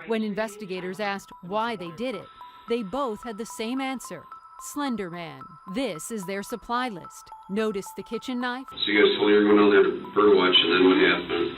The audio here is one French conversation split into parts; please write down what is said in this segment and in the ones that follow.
When investigators asked why they did it, they both had the same answer: Slender Man. This is their supply list. Notice the kitchen knife? So you guys told you were going down there to bird watch, and then what happened?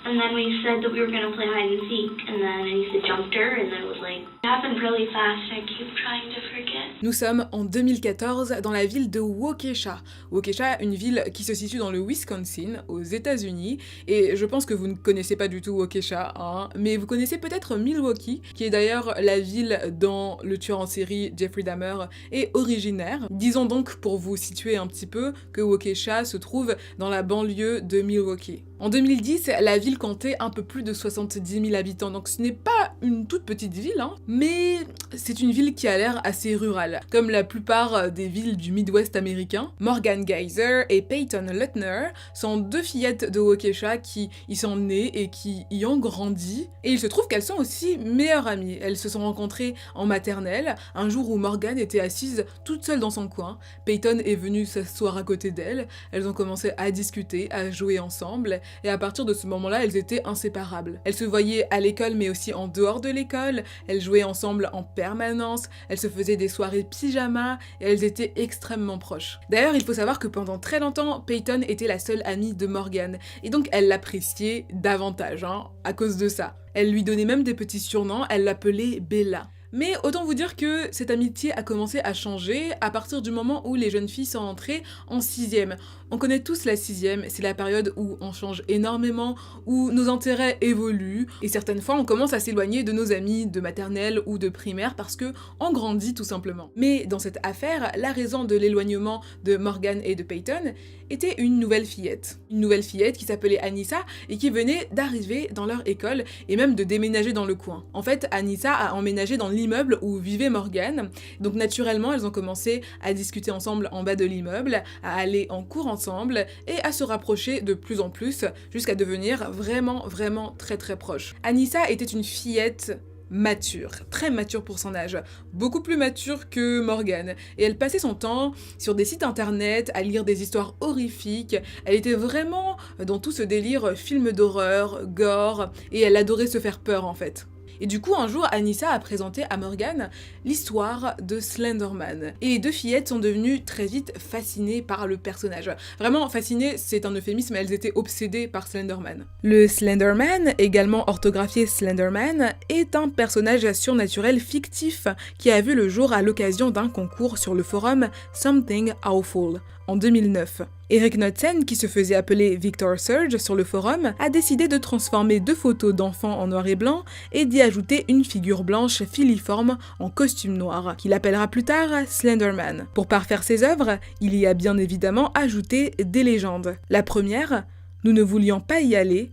And then we said that we were going to play hide and seek, and then Anissa jumped her, and then it was like, it happened really fast, I keep trying to forget. Nous sommes en 2014 dans la ville de Waukesha. Waukesha, une ville qui se situe dans le Wisconsin, aux États-Unis, et je pense que vous ne connaissez pas du tout Waukesha, hein, mais vous connaissez peut-être Milwaukee, qui est d'ailleurs la ville dont le tueur en série Jeffrey Dahmer est originaire. Disons donc, pour vous situer un petit peu, que Waukesha se trouve dans la banlieue de Milwaukee. En 2010, la ville comptait un peu plus de 70 000 habitants, donc ce n'est pas une toute petite ville, hein, mais c'est une ville qui a l'air assez rurale, comme la plupart des villes du Midwest américain. Morgan Geyser et Peyton Leutner sont deux fillettes de Waukesha qui y sont nées et qui y ont grandi, et il se trouve qu'elles sont aussi meilleures amies. Elles se sont rencontrées en maternelle, un jour où Morgan était assise toute seule dans son coin. Peyton est venue s'asseoir à côté d'elle, elles ont commencé à discuter, à jouer ensemble, et à partir de ce moment-là, elles étaient inséparables. Elles se voyaient à l'école mais aussi en dehors de l'école, elles jouaient ensemble en permanence, elles se faisaient des soirées pyjama et elles étaient extrêmement proches. D'ailleurs, il faut savoir que pendant très longtemps, Peyton était la seule amie de Morgan, et donc elle l'appréciait davantage, hein, à cause de ça. Elle lui donnait même des petits surnoms, elle l'appelait Bella. Mais autant vous dire que cette amitié a commencé à changer à partir du moment où les jeunes filles sont entrées en 6e. On connaît tous la 6e, c'est la période où on change énormément, où nos intérêts évoluent, et certaines fois on commence à s'éloigner de nos amis de maternelle ou de primaire parce que on grandit tout simplement. Mais dans cette affaire, la raison de l'éloignement de Morgan et de Peyton était une nouvelle fillette. Une nouvelle fillette qui s'appelait Anissa et qui venait d'arriver dans leur école et même de déménager dans le coin. En fait, Anissa a emménagé dans l'immeuble où vivait Morgan, donc naturellement elles ont commencé à discuter ensemble en bas de l'immeuble, à aller en cours ensemble et à se rapprocher de plus en plus jusqu'à devenir vraiment très proches. Anissa était une fillette mature, très mature pour son âge, beaucoup plus mature que Morgan, et elle passait son temps sur des sites internet à lire des histoires horrifiques. Elle était vraiment dans tout ce délire film d'horreur, gore, et elle adorait se faire peur en fait. Et du coup, un jour, Anissa a présenté à Morgan l'histoire de Slenderman. Et les deux fillettes sont devenues très vite fascinées par le personnage. Vraiment, fascinées, c'est un euphémisme, elles étaient obsédées par Slenderman. Le Slenderman, également orthographié Slenderman, est un personnage surnaturel fictif qui a vu le jour à l'occasion d'un concours sur le forum Something Awful en 2009. Eric Knudsen, qui se faisait appeler Victor Surge sur le forum, a décidé de transformer deux photos d'enfants en noir et blanc et d'y ajouter une figure blanche filiforme en costume noir, qu'il appellera plus tard Slenderman. Pour parfaire ses œuvres, il y a bien évidemment ajouté des légendes. La première, nous ne voulions pas y aller,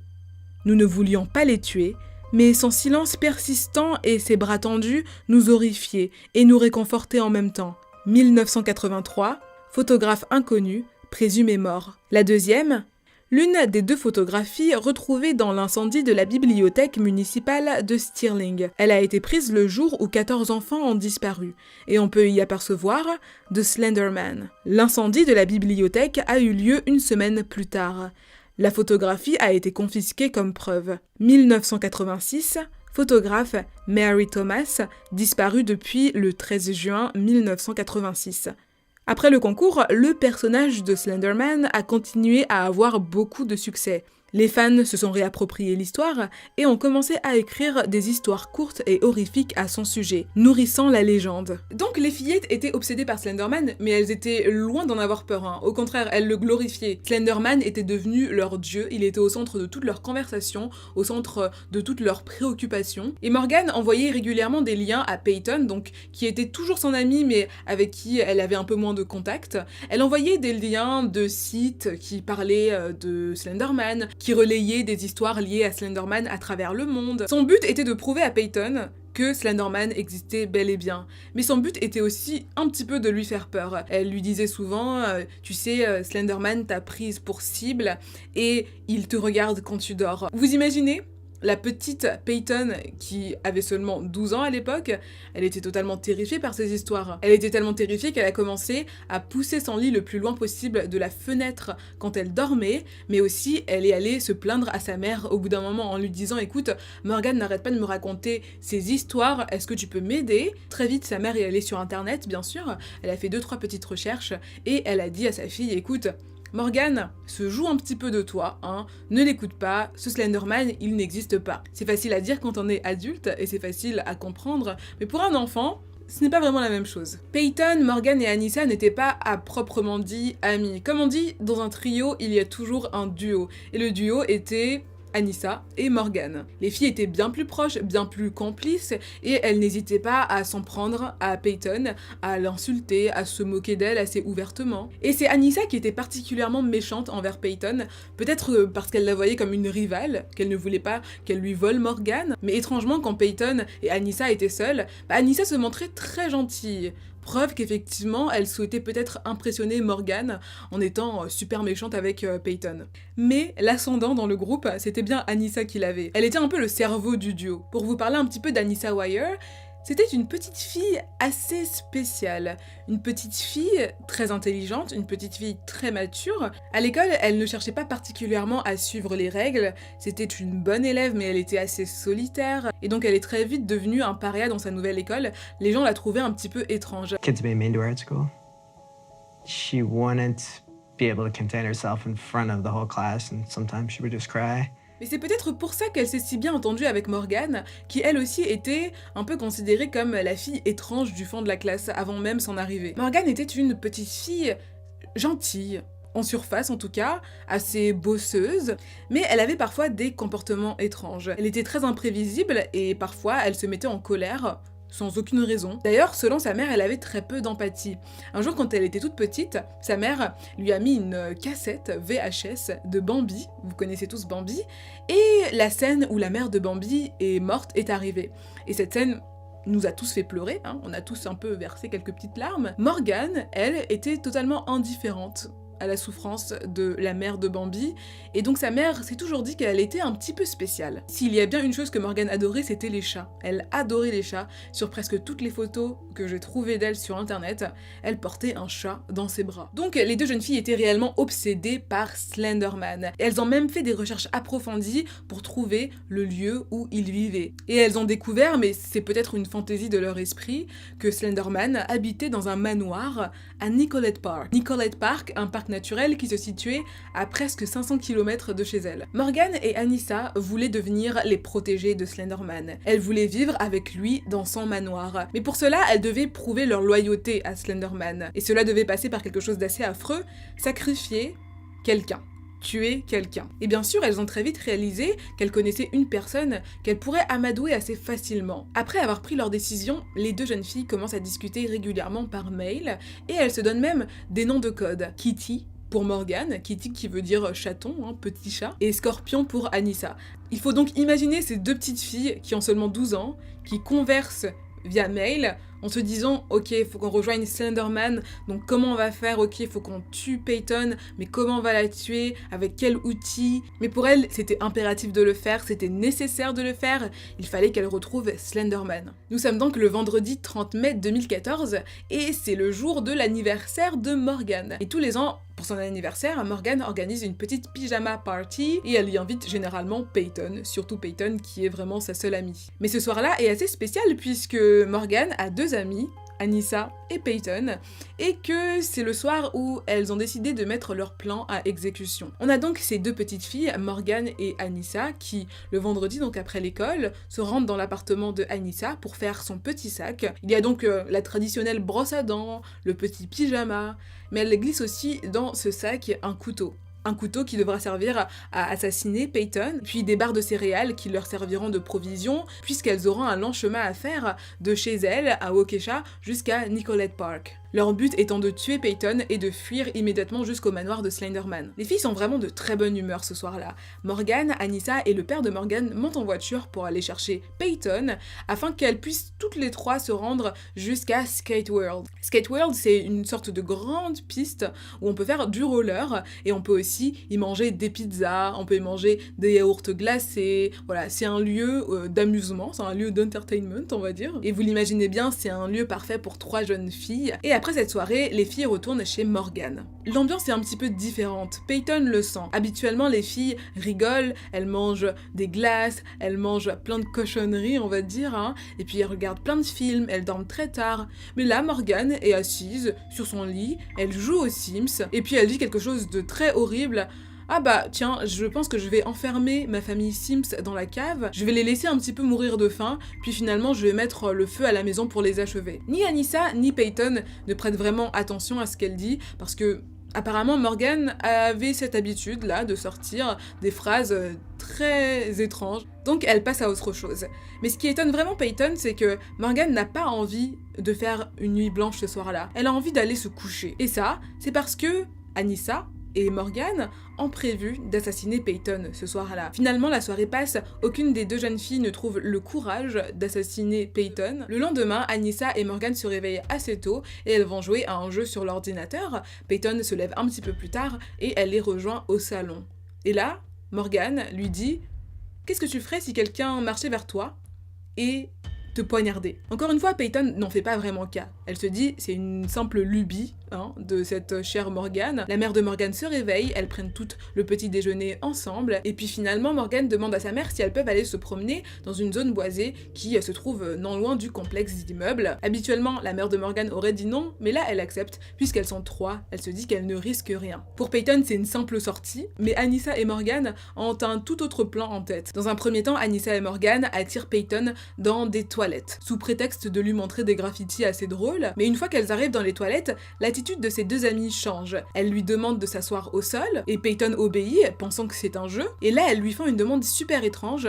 nous ne voulions pas les tuer, mais son silence persistant et ses bras tendus nous horrifiaient et nous réconfortaient en même temps. 1983, photographe inconnu, présumé mort. La deuxième, l'une des deux photographies retrouvées dans l'incendie de la bibliothèque municipale de Stirling. Elle a été prise le jour où 14 enfants ont disparu, et on peut y apercevoir The Slenderman. L'incendie de la bibliothèque a eu lieu une semaine plus tard. La photographie a été confisquée comme preuve. 1986, photographe Mary Thomas, disparue depuis le 13 juin 1986. Après le concours, le personnage de Slenderman a continué à avoir beaucoup de succès. Les fans se sont réappropriés l'histoire et ont commencé à écrire des histoires courtes et horrifiques à son sujet, nourrissant la légende. Donc les fillettes étaient obsédées par Slenderman, mais elles étaient loin d'en avoir peur, hein. Au contraire, elles le glorifiaient. Slenderman était devenu leur dieu, il était au centre de toutes leurs conversations, au centre de toutes leurs préoccupations. Et Morgan envoyait régulièrement des liens à Peyton, donc qui était toujours son amie, mais avec qui elle avait un peu moins de contact. Elle envoyait des liens de sites qui parlaient de Slenderman, qui relayait des histoires liées à Slenderman à travers le monde. Son but était de prouver à Peyton que Slenderman existait bel et bien. Mais son but était aussi un petit peu de lui faire peur. Elle lui disait souvent tu sais, Slenderman t'a prise pour cible et il te regarde quand tu dors. Vous imaginez ? La petite Peyton, qui avait seulement 12 ans à l'époque, elle était totalement terrifiée par ces histoires. Elle était tellement terrifiée qu'elle a commencé à pousser son lit le plus loin possible de la fenêtre quand elle dormait, mais aussi elle est allée se plaindre à sa mère au bout d'un moment en lui disant « Écoute, Morgan n'arrête pas de me raconter ces histoires, est-ce que tu peux m'aider ?» Très vite, sa mère est allée sur internet, bien sûr, elle a fait 2-3 petites recherches et elle a dit à sa fille « Écoute, Morgan se joue un petit peu de toi, hein, ne l'écoute pas, ce Slenderman, il n'existe pas. » C'est facile à dire quand on est adulte, et c'est facile à comprendre, mais pour un enfant, ce n'est pas vraiment la même chose. Peyton, Morgan et Anissa n'étaient pas à proprement dit amis. Comme on dit, dans un trio, il y a toujours un duo, et le duo était Anissa et Morgan. Les filles étaient bien plus proches, bien plus complices, et elles n'hésitaient pas à s'en prendre à Peyton, à l'insulter, à se moquer d'elle assez ouvertement. Et c'est Anissa qui était particulièrement méchante envers Peyton, peut-être parce qu'elle la voyait comme une rivale, qu'elle ne voulait pas qu'elle lui vole Morgan, mais étrangement quand Peyton et Anissa étaient seules, Anissa se montrait très gentille. Preuve qu'effectivement, elle souhaitait peut-être impressionner Morgan en étant super méchante avec Peyton. Mais l'ascendant dans le groupe, c'était bien Anissa qui l'avait. Elle était un peu le cerveau du duo. Pour vous parler un petit peu d'Anissa Weier, c'était une petite fille assez spéciale. Une petite fille très intelligente, une petite fille très mature. À l'école, elle ne cherchait pas particulièrement à suivre les règles. C'était une bonne élève, mais elle était assez solitaire. Et donc elle est très vite devenue un paria dans sa nouvelle école. Les gens la trouvaient un petit peu étrange. Kids being mean to her at school. She wouldn't be able to contain herself in front of the whole class, and sometimes she would just cry. Mais c'est peut-être pour ça qu'elle s'est si bien entendue avec Morgan, qui elle aussi était un peu considérée comme la fille étrange du fond de la classe avant même son arrivée. Morgan était une petite fille gentille, en surface en tout cas, assez bosseuse, mais elle avait parfois des comportements étranges. Elle était très imprévisible et parfois elle se mettait en colère sans aucune raison. D'ailleurs, selon sa mère, elle avait très peu d'empathie. Un jour, quand elle était toute petite, sa mère lui a mis une cassette VHS de Bambi, vous connaissez tous Bambi, et la scène où la mère de Bambi est morte est arrivée. Et cette scène nous a tous fait pleurer, hein, on a tous un peu versé quelques petites larmes. Morgan, elle, était totalement indifférente à la souffrance de la mère de Bambi, et donc sa mère s'est toujours dit qu'elle était un petit peu spéciale. S'il y a bien une chose que Morgan adorait, c'était les chats. Elle adorait les chats. Sur presque toutes les photos que j'ai trouvées d'elle sur internet, elle portait un chat dans ses bras. Donc les deux jeunes filles étaient réellement obsédées par Slenderman. Et elles ont même fait des recherches approfondies pour trouver le lieu où il vivait. Et elles ont découvert, mais c'est peut-être une fantaisie de leur esprit, que Slenderman habitait dans un manoir à Nicollet Park. Nicollet Park, un parc naturel qui se situait à presque 500 km de chez elle. Morgan et Anissa voulaient devenir les protégées de Slenderman. Elles voulaient vivre avec lui dans son manoir. Mais pour cela, elles devaient prouver leur loyauté à Slenderman. Et cela devait passer par quelque chose d'assez affreux, sacrifier quelqu'un. Tuer quelqu'un. Et bien sûr, elles ont très vite réalisé qu'elles connaissaient une personne qu'elles pourraient amadouer assez facilement. Après avoir pris leur décision, les deux jeunes filles commencent à discuter régulièrement par mail, et elles se donnent même des noms de code. Kitty pour Morgan, Kitty qui veut dire chaton, hein, petit chat, et Scorpion pour Anissa. Il faut donc imaginer ces deux petites filles qui ont seulement 12 ans, qui conversent via mail, en se disant « Ok, il faut qu'on rejoigne Slenderman, donc comment on va faire? Ok, il faut qu'on tue Peyton, mais comment on va la tuer? Avec quel outil ?» Mais pour elle, c'était impératif de le faire, c'était nécessaire de le faire, il fallait qu'elle retrouve Slenderman. Nous sommes donc le vendredi 30 mai 2014, et c'est le jour de l'anniversaire de Morgan. Et tous les ans, pour son anniversaire, Morgan organise une petite pyjama party, et elle y invite généralement Peyton, surtout Peyton qui est vraiment sa seule amie. Mais ce soir-là est assez spécial puisque Morgan a deux amis, Anissa et Peyton, et que c'est le soir où elles ont décidé de mettre leur plan à exécution. On a donc ces deux petites filles, Morgan et Anissa, qui, le vendredi, donc après l'école, se rendent dans l'appartement de Anissa pour faire son petit sac. Il y a donc la traditionnelle brosse à dents, le petit pyjama, mais elle glisse aussi dans ce sac un couteau. Un couteau qui devra servir à assassiner Peyton, puis des barres de céréales qui leur serviront de provision, puisqu'elles auront un long chemin à faire de chez elles, à Waukesha, jusqu'à Nicollet Park. Leur but étant de tuer Peyton et de fuir immédiatement jusqu'au manoir de Slenderman. Les filles sont vraiment de très bonne humeur ce soir-là. Morgan, Anissa et le père de Morgan montent en voiture pour aller chercher Peyton afin qu'elles puissent toutes les trois se rendre jusqu'à Skate World. Skate World, c'est une sorte de grande piste où on peut faire du roller et on peut aussi y manger des pizzas, on peut y manger des yaourts glacés. Voilà, c'est un lieu d'amusement, c'est un lieu d'entertainment, on va dire. Et vous l'imaginez bien, c'est un lieu parfait pour 3 jeunes filles. Et après cette soirée, les filles retournent chez Morgan. L'ambiance est un petit peu différente. Peyton le sent. Habituellement, les filles rigolent, elles mangent des glaces, elles mangent plein de cochonneries, on va dire, hein. Et puis elles regardent plein de films, elles dorment très tard. Mais là, Morgan est assise sur son lit, elle joue aux Sims, et puis elle dit quelque chose de très horrible. Ah bah tiens, je pense que je vais enfermer ma famille Sims dans la cave, je vais les laisser un petit peu mourir de faim, puis finalement je vais mettre le feu à la maison pour les achever. Ni Anissa ni Peyton ne prêtent vraiment attention à ce qu'elle dit, parce que apparemment Morgan avait cette habitude là de sortir des phrases très étranges, donc elle passe à autre chose. Mais ce qui étonne vraiment Peyton, c'est que Morgan n'a pas envie de faire une nuit blanche ce soir-là, elle a envie d'aller se coucher. Et ça, c'est parce que Anissa et Morgan ont prévu d'assassiner Peyton ce soir-là. Finalement, la soirée passe, aucune des deux jeunes filles ne trouve le courage d'assassiner Peyton. Le lendemain, Anissa et Morgan se réveillent assez tôt et elles vont jouer à un jeu sur l'ordinateur. Peyton se lève un petit peu plus tard et elle les rejoint au salon. Et là, Morgan lui dit « Qu'est-ce que tu ferais si quelqu'un marchait vers toi et te poignarder ?» Encore une fois, Peyton n'en fait pas vraiment cas. Elle se dit, c'est une simple lubie de cette chère Morgan. La mère de Morgan se réveille, elles prennent toutes le petit déjeuner ensemble, et puis finalement Morgan demande à sa mère si elles peuvent aller se promener dans une zone boisée qui se trouve non loin du complexe d'immeubles. Habituellement, la mère de Morgan aurait dit non, mais là elle accepte, puisqu'elles sont 3, elle se dit qu'elle ne risque rien. Pour Peyton, c'est une simple sortie, mais Anissa et Morgan ont un tout autre plan en tête. Dans un premier temps, Anissa et Morgan attirent Peyton dans des toilettes, sous prétexte de lui montrer des graffitis assez drôles, mais une fois qu'elles arrivent dans les toilettes, l'attitude de ses deux amies change. Elle lui demande de s'asseoir au sol, et Peyton obéit, pensant que c'est un jeu, et là elles lui font une demande super étrange.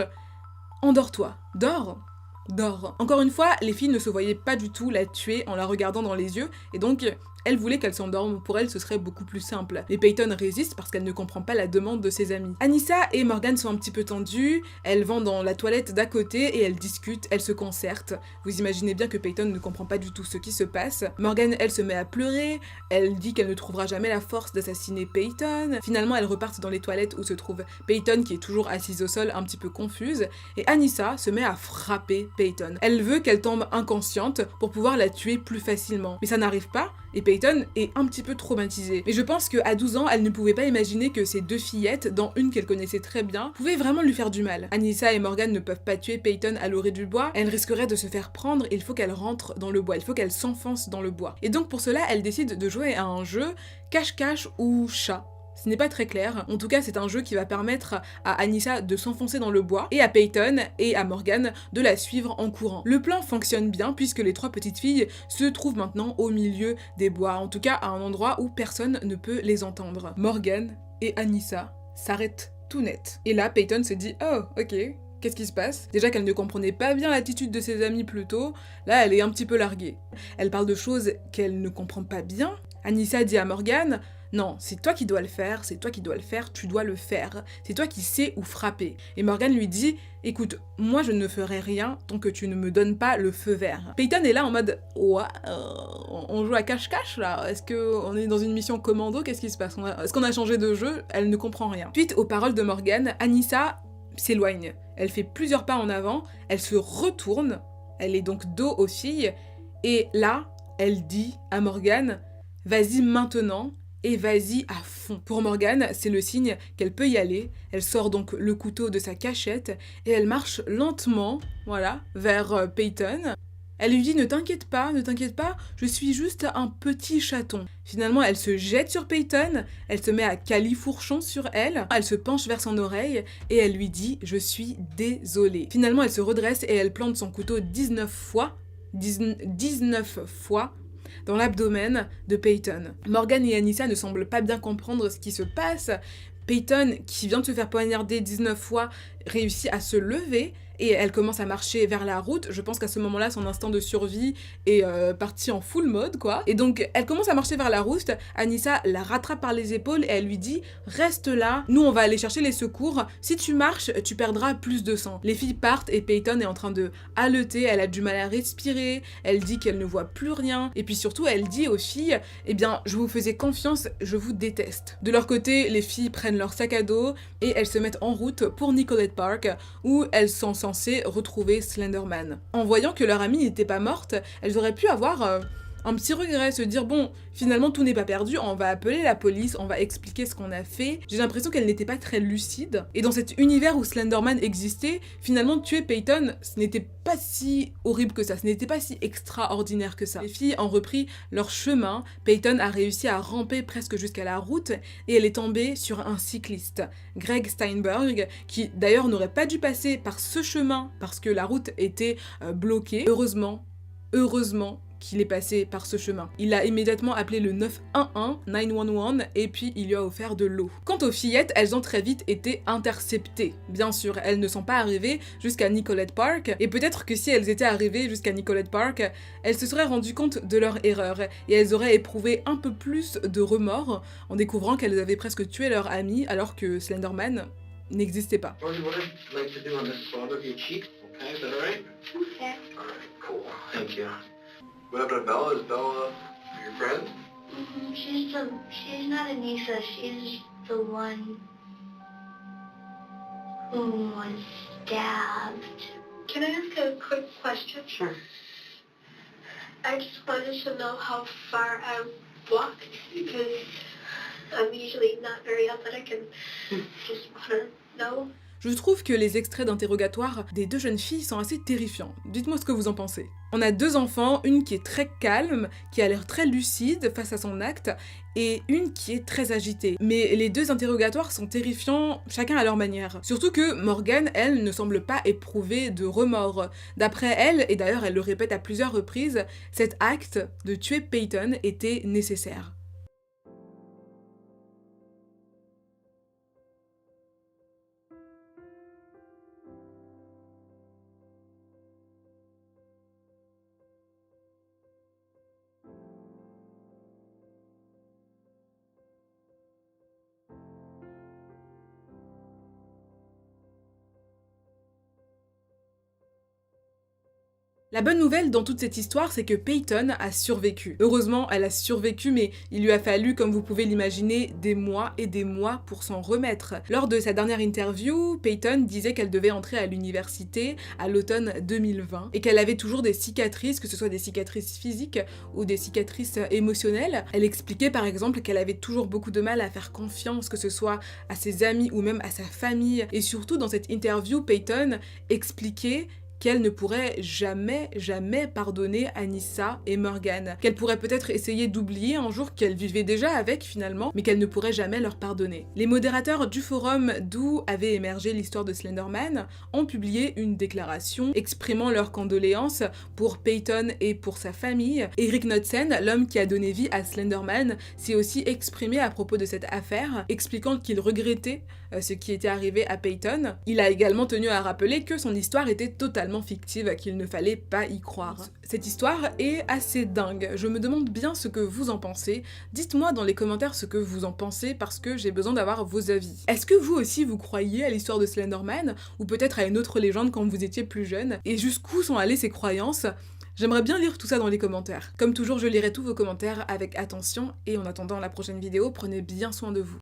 Endors-toi, dors. Dors. Encore une fois, les filles ne se voyaient pas du tout la tuer en la regardant dans les yeux, et donc elle voulait qu'elle s'endorme, pour elle ce serait beaucoup plus simple. Mais Peyton résiste parce qu'elle ne comprend pas la demande de ses amis. Anissa et Morgan sont un petit peu tendues, elles vont dans la toilette d'à côté et elles discutent, elles se concertent. Vous imaginez bien que Peyton ne comprend pas du tout ce qui se passe. Morgan, elle se met à pleurer, elle dit qu'elle ne trouvera jamais la force d'assassiner Peyton. Finalement, elles repartent dans les toilettes où se trouve Peyton qui est toujours assise au sol, un petit peu confuse, et Anissa se met à frapper Peyton. Elle veut qu'elle tombe inconsciente pour pouvoir la tuer plus facilement. Mais ça n'arrive pas, et Peyton est un petit peu traumatisée. Mais je pense qu'à 12 ans, elle ne pouvait pas imaginer que ces deux fillettes, dont une qu'elle connaissait très bien, pouvaient vraiment lui faire du mal. Anissa et Morgan ne peuvent pas tuer Peyton à l'orée du bois, elle risquerait de se faire prendre et il faut qu'elle rentre dans le bois, il faut qu'elle s'enfonce dans le bois. Et donc pour cela, elle décide de jouer à un jeu cache-cache ou chat. Ce n'est pas très clair, en tout cas c'est un jeu qui va permettre à Anissa de s'enfoncer dans le bois et à Peyton et à Morgan de la suivre en courant. Le plan fonctionne bien puisque les 3 petites filles se trouvent maintenant au milieu des bois, en tout cas à un endroit où personne ne peut les entendre. Morgan et Anissa s'arrêtent tout net. Et là Peyton se dit « Oh, ok ». Qu'est-ce qui se passe? Déjà qu'elle ne comprenait pas bien l'attitude de ses amis plus tôt, là elle est un petit peu larguée. Elle parle de choses qu'elle ne comprend pas bien. Anissa dit à Morgan « Non, c'est toi qui dois le faire, c'est toi qui dois le faire, tu dois le faire. C'est toi qui sais où frapper. » Et Morgan lui dit « Écoute, moi je ne ferai rien tant que tu ne me donnes pas le feu vert. » Peyton est là en mode « Ouais, on joue à cache-cache là? Est-ce qu'on est dans une mission commando? Qu'est-ce qui se passe? Est-ce qu'on a changé de jeu? » Elle ne comprend rien. Suite aux paroles de Morgan, Anissa s'éloigne. Elle fait plusieurs pas en avant, elle se retourne, elle est donc dos aux filles, et là, elle dit à Morgan « Vas-y maintenant !» et vas-y à fond. Pour Morgan, c'est le signe qu'elle peut y aller. Elle sort donc le couteau de sa cachette et elle marche lentement, voilà, vers Peyton. Elle lui dit « Ne t'inquiète pas, je suis juste un petit chaton. » Finalement, elle se jette sur Peyton, elle se met à califourchon sur elle, elle se penche vers son oreille et elle lui dit « Je suis désolée. » Finalement, elle se redresse et elle plante son couteau 19 fois dans l'abdomen de Peyton. Morgan et Anissa ne semblent pas bien comprendre ce qui se passe. Peyton, qui vient de se faire poignarder 19 fois, réussit à se lever et elle commence à marcher vers la route. Je pense qu'à ce moment-là, son instinct de survie est parti en full mode, quoi. Et donc, elle commence à marcher vers la route. Anissa la rattrape par les épaules et elle lui dit « Reste là, nous on va aller chercher les secours. Si tu marches, tu perdras plus de sang. » Les filles partent et Peyton est en train de haleter. Elle a du mal à respirer. Elle dit qu'elle ne voit plus rien. Et puis surtout, elle dit aux filles « Eh bien, je vous faisais confiance, je vous déteste. » De leur côté, les filles prennent leur sac à dos et elles se mettent en route pour Nicolette Park où elles sont censées retrouver Slenderman. En voyant que leur amie n'était pas morte, elles auraient pu avoir un petit regret, se dire bon, finalement tout n'est pas perdu, on va appeler la police, on va expliquer ce qu'on a fait. J'ai l'impression qu'elle n'était pas très lucide. Et dans cet univers où Slenderman existait, finalement tuer Peyton, ce n'était pas si horrible que ça, ce n'était pas si extraordinaire que ça. Les filles ont repris leur chemin, Peyton a réussi à ramper presque jusqu'à la route et elle est tombée sur un cycliste, Greg Steinberg, qui d'ailleurs n'aurait pas dû passer par ce chemin parce que la route était bloquée. Heureusement qu'il est passé par ce chemin. Il a immédiatement appelé le 911 et puis il lui a offert de l'eau. Quant aux fillettes, elles ont très vite été interceptées. Bien sûr, elles ne sont pas arrivées jusqu'à Nicolette Park et peut-être que si elles étaient arrivées jusqu'à Nicolette Park, elles se seraient rendues compte de leur erreur et elles auraient éprouvé un peu plus de remords en découvrant qu'elles avaient presque tué leur amie alors que Slenderman n'existait pas. What I'd like to do on this spot of your cheek, okay? Is that alright? Okay. Alright, cool. Thank you. What happened to Bella? Is Bella your friend? She's not Anissa, she's the one who was stabbed. Can I ask a quick question? Sure. I just wanted to know how far I walked because I'm usually not very athletic and just want to know. Je trouve que les extraits d'interrogatoire des deux jeunes filles sont assez terrifiants. Dites-moi ce que vous en pensez. On a deux enfants, une qui est très calme, qui a l'air très lucide face à son acte, et une qui est très agitée. Mais les deux interrogatoires sont terrifiants, chacun à leur manière. Surtout que Morgan, elle, ne semble pas éprouver de remords. D'après elle, et d'ailleurs elle le répète à plusieurs reprises, cet acte de tuer Peyton était nécessaire. La bonne nouvelle dans toute cette histoire, c'est que Peyton a survécu. Heureusement, elle a survécu, mais il lui a fallu, comme vous pouvez l'imaginer, des mois et des mois pour s'en remettre. Lors de sa dernière interview, Peyton disait qu'elle devait entrer à l'université à l'automne 2020 et qu'elle avait toujours des cicatrices, que ce soit des cicatrices physiques ou des cicatrices émotionnelles. Elle expliquait par exemple qu'elle avait toujours beaucoup de mal à faire confiance, que ce soit à ses amis ou même à sa famille. Et surtout, dans cette interview, Peyton expliquait qu'elle ne pourrait jamais pardonner Anissa et Morgan, qu'elle pourrait peut-être essayer d'oublier un jour qu'elle vivait déjà avec finalement, mais qu'elle ne pourrait jamais leur pardonner. Les modérateurs du forum d'où avait émergé l'histoire de Slenderman ont publié une déclaration exprimant leurs condoléances pour Peyton et pour sa famille. Eric Knudsen, l'homme qui a donné vie à Slenderman, s'est aussi exprimé à propos de cette affaire, expliquant qu'il regrettait ce qui était arrivé à Peyton. Il a également tenu à rappeler que son histoire était totalement fictive, qu'il ne fallait pas y croire. Cette histoire est assez dingue. Je me demande bien ce que vous en pensez. Dites-moi dans les commentaires ce que vous en pensez parce que j'ai besoin d'avoir vos avis. Est-ce que vous aussi vous croyez à l'histoire de Slenderman ou peut-être à une autre légende quand vous étiez plus jeune? Et jusqu'où sont allées ces croyances? J'aimerais bien lire tout ça dans les commentaires. Comme toujours, je lirai tous vos commentaires avec attention et en attendant la prochaine vidéo, prenez bien soin de vous.